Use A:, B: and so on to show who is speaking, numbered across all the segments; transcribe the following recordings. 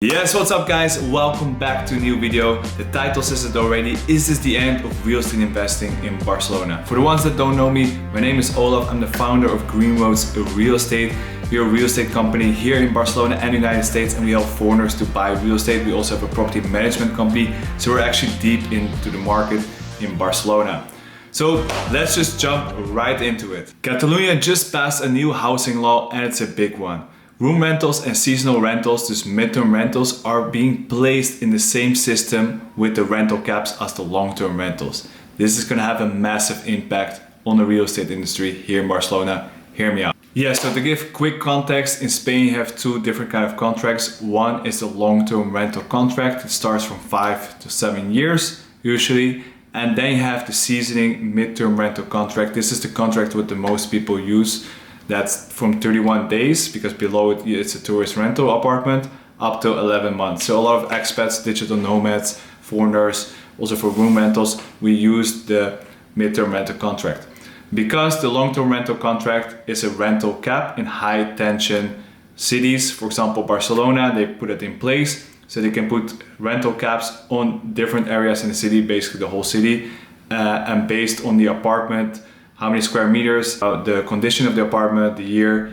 A: Yes, what's up guys? Welcome back to a new video. The title says it already. Is this the end of real estate investing in Barcelona? For the ones that don't know me, my name is Olaf. I'm the founder of Green Roads Real Estate. We're a real estate company here in Barcelona and the United States, and we help foreigners to buy real estate. We also have a property management company, so we're actually deep into the market in Barcelona. So let's just jump right into it. Catalonia just passed a new housing law, and it's a big one. Room rentals and seasonal rentals, dus midterm rentals, are being placed in the same system with the rental caps as the long-term rentals. This is going to have a massive impact on the real estate industry here in Barcelona. Hear me out. Yeah, so to give quick context, in Spain you have two different kind of contracts. One is the long-term rental contract. It starts from 5 to 7 years usually. And then you have the seasoning midterm rental contract. This is the contract what the most people use. That's from 31 days, because below it it's a tourist rental apartment, up to 11 months. So a lot of expats, digital nomads, foreigners, also for room rentals, we use the midterm rental contract. Because the long-term rental contract is a rental cap in high tension cities, for example Barcelona, they put it in place so they can put rental caps on different areas in the city, basically the whole city, and based on the apartment, how many square meters, the condition of the apartment, the year,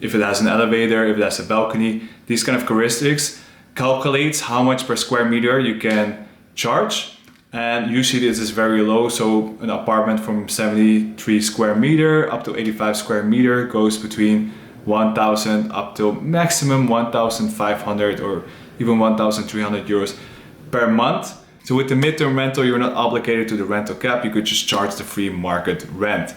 A: if it has an elevator, if it has a balcony, these kind of characteristics calculates how much per square meter you can charge. And usually this is very low, so an apartment from 73 square meter up to 85 square meter goes between 1,000 up to maximum 1,500 or even 1,300 euros per month. So with the midterm rental, you're not obligated to the rental cap, you could just charge the free market rent.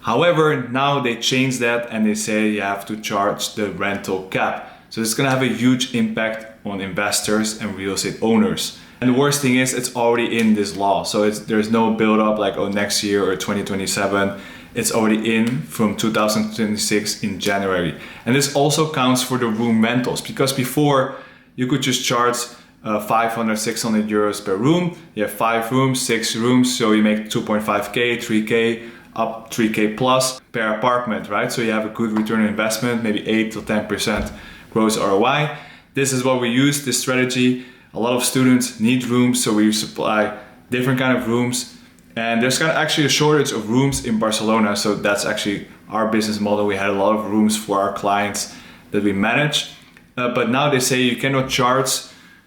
A: However, now they changed that and they say you have to charge the rental cap. So it's gonna have a huge impact on investors and real estate owners. And the worst thing is it's already in this law. So there's no build up like, oh, next year or 2027. It's already in from 2026 in January. And this also counts for the room rentals, because before you could just charge 500, 600 euros per room. You have 5 rooms, 6 rooms, so you make 2.5k, 3k, up 3k plus per apartment, right? So you have a good return on investment, maybe 8 to 10% gross ROI. This is what we use, this strategy. A lot of students need rooms, so we supply different kind of rooms. And there's actually a shortage of rooms in Barcelona, so that's actually our business model. We had a lot of rooms for our clients that we manage. But now they say you cannot charge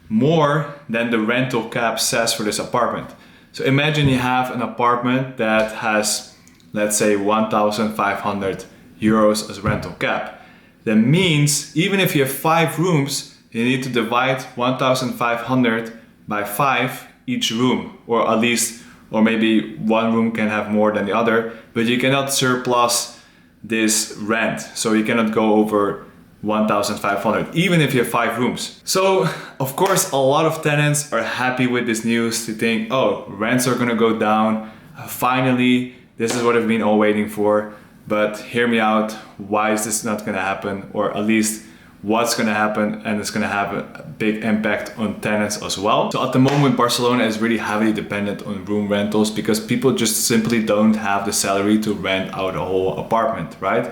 A: more than the rental cap says for this apartment. So imagine you have an apartment that has, let's say, 1,500 euros as rental cap. That means even if you have 5 rooms, you need to divide 1,500 by 5 each room, or at least, or maybe one room can have more than the other, but you cannot surplus this rent. So you cannot go over 1,500, even if you have 5 rooms. So, of course, a lot of tenants are happy with this news. They think, oh, rents are gonna go down. Finally, this is what I've been all waiting for. But hear me out, why is this not gonna happen? Or at least what's gonna happen, and it's gonna have a big impact on tenants as well. So at the moment, Barcelona is really heavily dependent on room rentals because people just simply don't have the salary to rent out a whole apartment, right?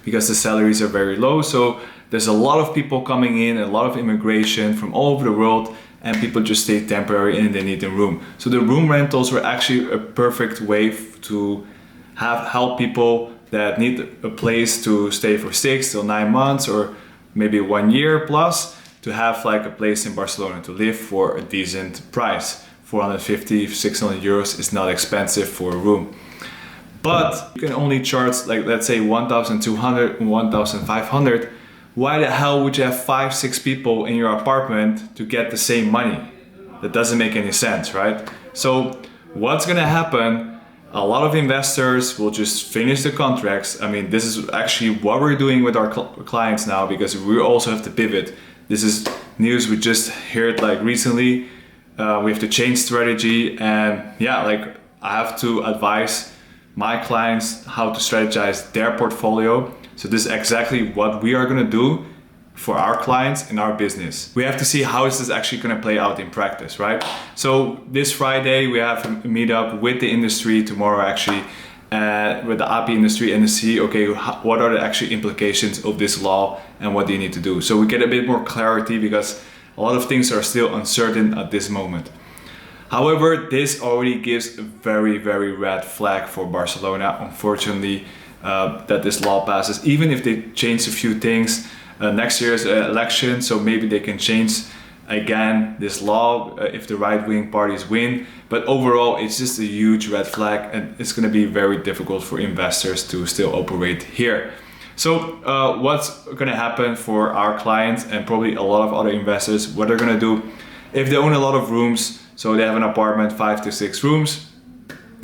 A: Because the salaries are very low. So there's a lot of people coming in, a lot of immigration from all over the world, and people just stay temporary and they need a room. So the room rentals were actually a perfect way to help people that need a place to stay for 6 to 9 months or maybe 1 year plus, to have like a place in Barcelona to live for a decent price. 450, 600 euros is not expensive for a room. But you can only charge, like, let's say 1,200 and 1,500. Why the hell would you have 5, 6 people in your apartment to get the same money? That doesn't make any sense, right? So what's gonna happen? A lot of investors will just finish the contracts. I mean, this is actually what we're doing with our clients now, because we also have to pivot. This is news we just heard like recently. We have to change strategy, and yeah, like I have to advise my clients how to strategize their portfolio. So this is exactly what we are gonna do for our clients in our business. We have to see how is this actually gonna play out in practice, right? So this Friday we have a meetup with the industry, tomorrow actually, with the API industry, and to see, okay, what are the actual implications of this law and what do you need to do. So we get a bit more clarity, because A lot of things are still uncertain at this moment. However, this already gives a very, very red flag for Barcelona, unfortunately, that this law passes. Even if they change a few things, next year's election, so maybe they can change again this law if the right-wing parties win. But overall, it's just a huge red flag, and it's going to be very difficult for investors to still operate here. So what's going to happen for our clients and probably a lot of other investors, what they're going to do if they own a lot of rooms, so they have an apartment, 5 to 6 rooms,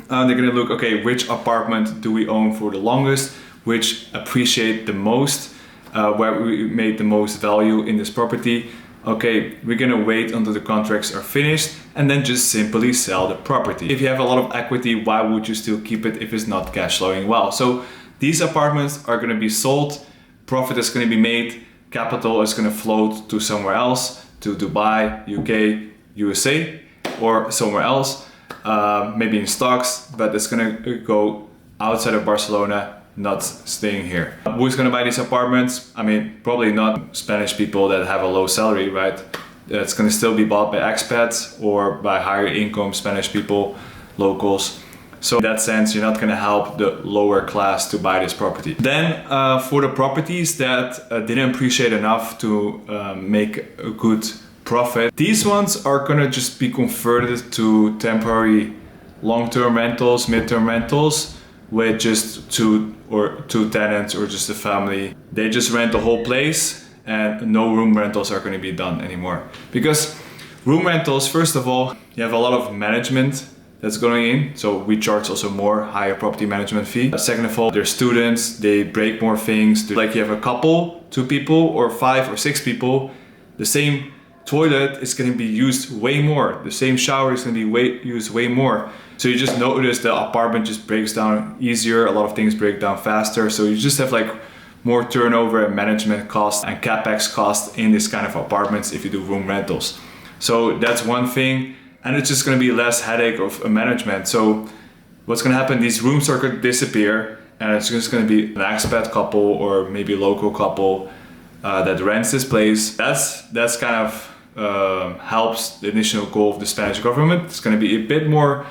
A: they're going to look, okay, which apartment do we own for the longest, which appreciate the most, where we made the most value in this property. Okay, we're going to wait until the contracts are finished and then just simply sell the property. If you have a lot of equity, why would you still keep it if it's not cash flowing well? So these apartments are going to be sold, profit is going to be made, capital is going to float to somewhere else, to Dubai, UK, USA, or somewhere else, maybe in stocks, but it's going to go outside of Barcelona, not staying here. Who's going to buy these apartments? I mean, probably not Spanish people that have a low salary, right? It's going to still be bought by expats or by higher income Spanish people, locals. So in that sense, you're not going to help the lower class to buy this property. Then for the properties that didn't appreciate enough to make a good profit, these ones are going to just be converted to temporary long-term rentals, mid-term rentals, with just two tenants or just a family. They just rent the whole place and no room rentals are going to be done anymore. Because room rentals, first of all, you have a lot of management that's going in, so we charge also more, higher property management fee. Second of all, they're students, they break more things. Like you have a couple, 2 people or 5 or 6 people, the same toilet is going to be used way more. The same shower is going to be used way more. So you just notice the apartment just breaks down easier, a lot of things break down faster. So you just have like more turnover and management costs and capex costs in this kind of apartments if you do room rentals. So that's one thing, and it's just going to be less headache of management. So what's going to happen, these rooms are going to disappear and it's just going to be an expat couple or maybe a local couple that rents this place. That's kind of helps the initial goal of the Spanish government. It's going to be a bit more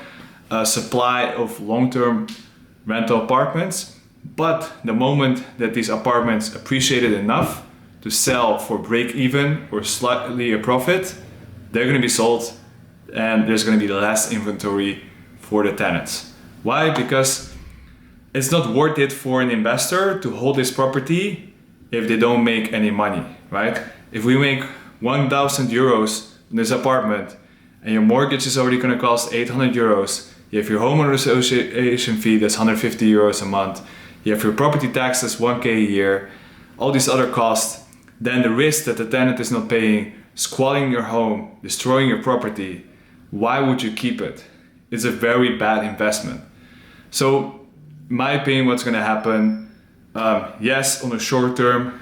A: supply of long-term rental apartments, but the moment that these apartments appreciated enough to sell for break even or slightly a profit, they're going to be sold and there's going to be less inventory for the tenants. Why? Because it's not worth it for an investor to hold this property if they don't make any money, right? If we make 1,000 euros in this apartment and your mortgage is already going to cost 800 euros, you have your homeowner association fee, that's 150 euros a month, you have your property tax, that's 1k a year, all these other costs, then the risk that the tenant is not paying, squatting your home, destroying your property, why would you keep it? It's a very bad investment. So in my opinion, what's going to happen, yes, on the short term,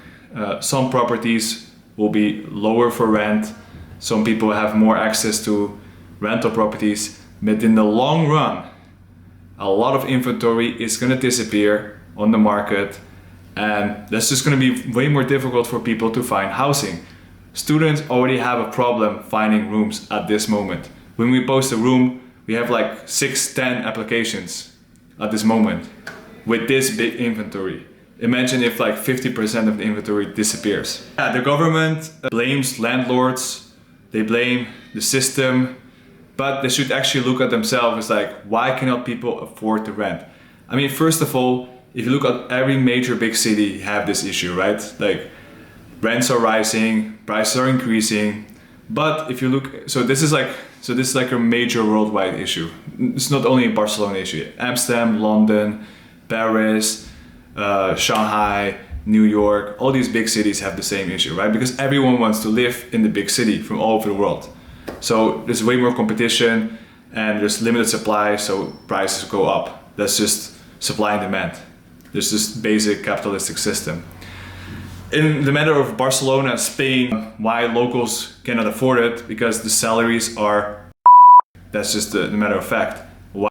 A: some properties will be lower for rent, some people have more access to rental properties, but in the long run, a lot of inventory is going to disappear on the market, and that's just going to be way more difficult for people to find housing. Students already have a problem finding rooms at this moment. When we post a room, we have like 6-10 applications at this moment with this big inventory. Imagine if like 50% of the inventory disappears. Yeah, the government blames landlords, they blame the system, but they should actually look at themselves as like, why cannot people afford to rent? I mean, first of all, if you look at every major big city, you have this issue, right? Like rents are rising, prices are increasing. But if you look, so this is like a major worldwide issue. It's not only a Barcelona issue. Amsterdam, London, Paris, Shanghai, New York, all these big cities have the same issue, right? Because everyone wants to live in the big city from all over the world. So there's way more competition and there's limited supply, so prices go up. That's just supply and demand. There's this basic capitalistic system. In the matter of Barcelona, Spain, why locals cannot afford it? Because the salaries are, that's just the matter of fact. Why?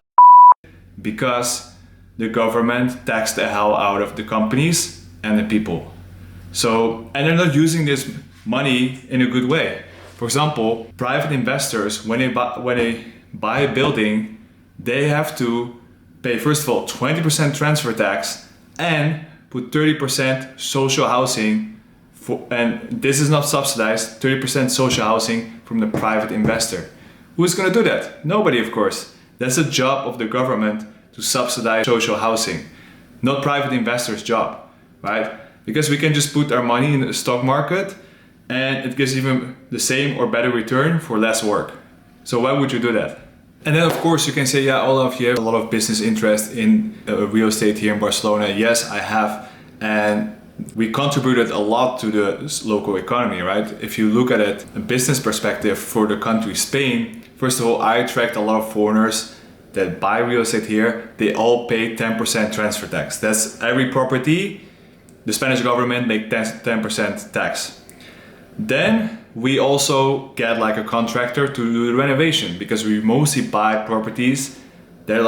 A: Because the government taxed the hell out of the companies and the people. So, and they're not using this money in a good way. For example, private investors, when they buy a building, they have to pay, first of all, 20% transfer tax and put 30% social housing and this is not subsidized, 30% social housing from the private investor. Who's going to do that? Nobody, of course. That's a job of the government to subsidize social housing, not private investors' job, right? Because we can just put our money in the stock market and it gives even the same or better return for less work. So why would you do that? And then of course you can say, yeah, Olaf, you have a lot of business interest in real estate here in Barcelona. Yes, I have. And we contributed a lot to the local economy, right? If you look at it, a business perspective for the country Spain, first of all, I attract a lot of foreigners that buy real estate here. They all pay 10% transfer tax. That's every property. The Spanish government make 10% tax. Then we also get like a contractor to do the renovation because we mostly buy properties that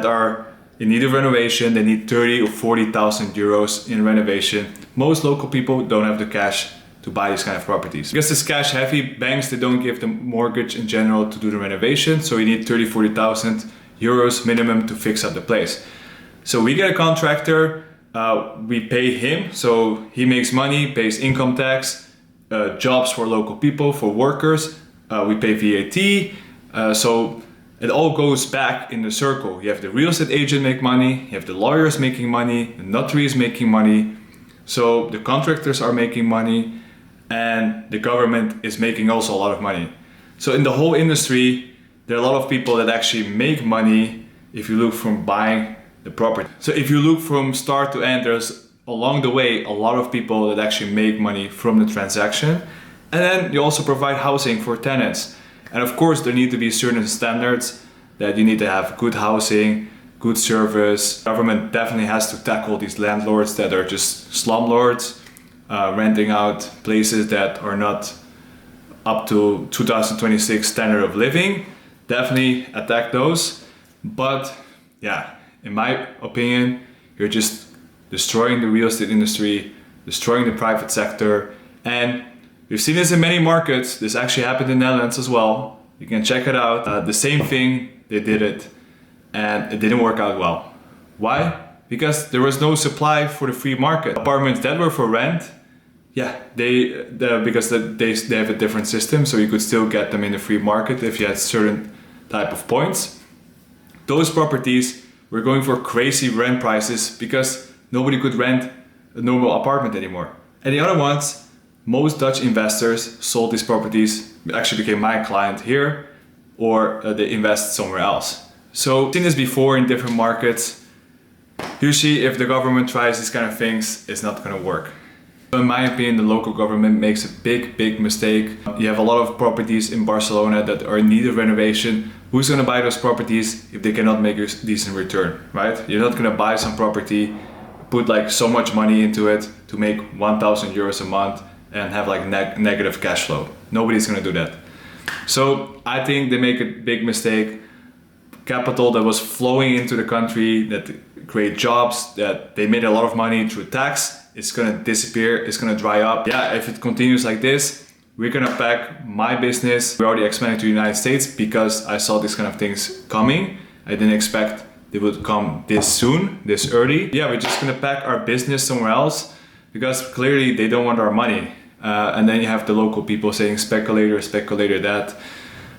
A: are in need of renovation. They need 30 or 40,000 euros in renovation. Most local people don't have the cash to buy these kind of properties. Because it's cash heavy, banks, they don't give the mortgage in general to do the renovation. So you need 30, 40,000 euros minimum to fix up the place. So we get a contractor, we pay him, so he makes money, pays income tax, jobs for local people, for workers, we pay VAT, so it all goes back in the circle. You have the real estate agent make money, you have the lawyers making money, the notary is making money, so the contractors are making money, and the government is making also a lot of money. So in the whole industry, there are a lot of people that actually make money if you look from buying the property. So if you look from start to end, there's along the way a lot of people that actually make money from the transaction. And then you also provide housing for tenants. And of course there need to be certain standards that you need to have good housing, good service. Government definitely has to tackle these landlords that are just slumlords, renting out places that are not up to 2026 standard of living. Definitely attack those. But yeah, in my opinion, you're just destroying the real estate industry, destroying the private sector. And we've seen this in many markets. This actually happened in the Netherlands as well. You can check it out. The same thing, they did it and it didn't work out well. Why? Because there was no supply for the free market. Apartments that were for rent, yeah, because they have a different system, so you could still get them in the free market if you had certain type of points. Those properties were going for crazy rent prices because nobody could rent a normal apartment anymore. And the other ones, most Dutch investors sold these properties, actually became my client here, or they invest somewhere else. So I've seen this before in different markets. Usually if the government tries these kind of things, it's not going to work. In my opinion, the local government makes a big mistake. You have a lot of properties in Barcelona that are in need of renovation. Who's going to buy those properties if they cannot make a decent return, right? You're not going to buy some property, put like so much money into it to make 1,000 euros a month and have like negative cash flow. Nobody's going to do that. So I think they make a big mistake. Capital that was flowing into the country, that create jobs, that they made a lot of money through tax, it's gonna disappear, it's gonna dry up. Yeah, if it continues like this, we're gonna pack my business. We already expanded to the United States because I saw these kind of things coming. I didn't expect they would come this soon, this early. Yeah, we're just gonna pack our business somewhere else because clearly they don't want our money. And then you have the local people saying speculator, speculator that.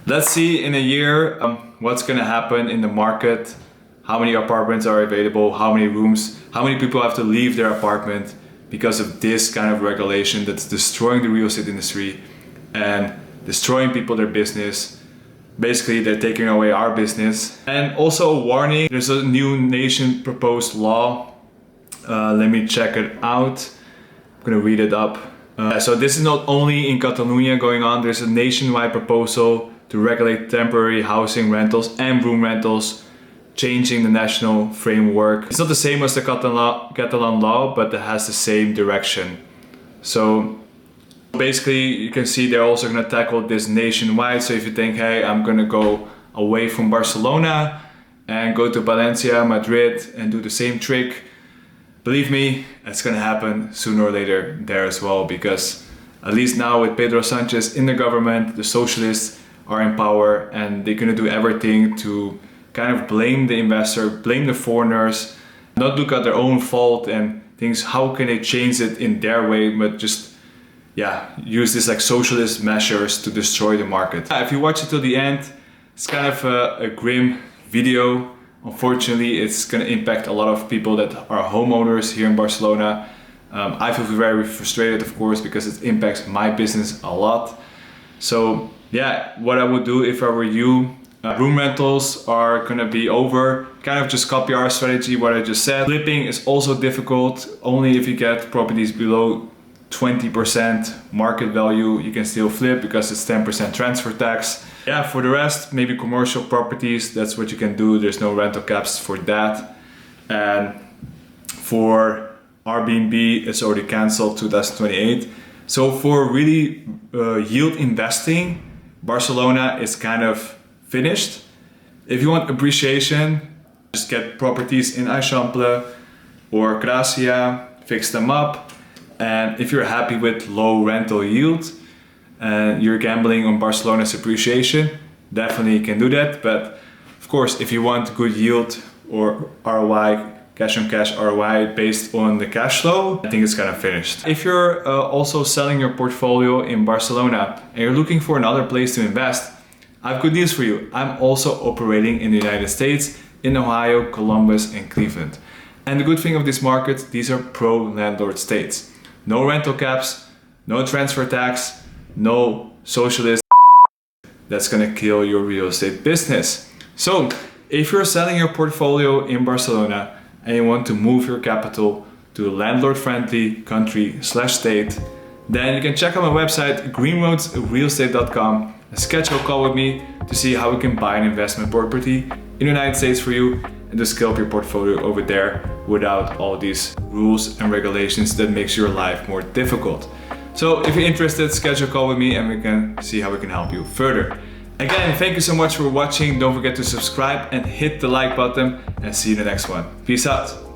A: Let's see in a year what's gonna happen in the market, how many apartments are available, how many rooms, how many people have to leave their apartment because of this kind of regulation that's destroying the real estate industry and destroying people their business. Basically, they're taking away our business. And also a warning, there's a new nation proposed law. Let me check it out. I'm gonna read it up. So this is not only in Catalonia going on, there's a nationwide proposal to regulate temporary housing rentals and room rentals, changing the national framework. It's not the same as the Catalan law, but it has the same direction. So basically you can see they're also going to tackle this nationwide. So if you think, hey, I'm going to go away from Barcelona and go to Valencia, Madrid and do the same trick, believe me, it's going to happen sooner or later there as well, because At least now with Pedro Sanchez in the government, the socialists are in power and they're gonna do everything to kind of blame the investor, blame the foreigners, not look at their own fault and things, how can they change it in their way, but just use this like socialist measures to destroy the market. If you watch it till the end, it's kind of a grim video. Unfortunately, it's going to impact a lot of people that are homeowners here in Barcelona. I feel very frustrated, of course, because it impacts my business a lot. So yeah, what I would do if I were you, room rentals are going to be over. Kind of just copy our strategy, what I just said. Flipping is also difficult. Only if you get properties below 20% market value, you can still flip because it's 10% transfer tax. Yeah, for the rest, maybe commercial properties, that's what you can do. There's no rental caps for that. And for Airbnb, it's already canceled 2028. So for really yield investing, Barcelona is kind of finished. If you want appreciation, just get properties in Eixample or Gracia, fix them up. And if you're happy with low rental yield and you're gambling on Barcelona's appreciation, definitely you can do that. But of course, if you want good yield or ROI, cash on cash ROI based on the cash flow, I think it's kind of finished. If you're also selling your portfolio in Barcelona and you're looking for another place to invest, I have good news for you. I'm also operating in the United States, in Ohio, Columbus, and Cleveland. And the good thing of this market, these are pro-landlord states. No rental caps, no transfer tax, no socialist that's gonna kill your real estate business. So if you're selling your portfolio in Barcelona and you want to move your capital to a landlord-friendly country/state, then you can check out my website, greenroadsrealestate.com, and schedule a call with me to see how we can buy an investment property in the United States for you and to scale up your portfolio over there without all these rules and regulations that makes your life more difficult. So if you're interested, schedule a call with me and we can see how we can help you further. Again, thank you so much for watching. Don't forget to subscribe and hit the like button, and see you in the next one. Peace out.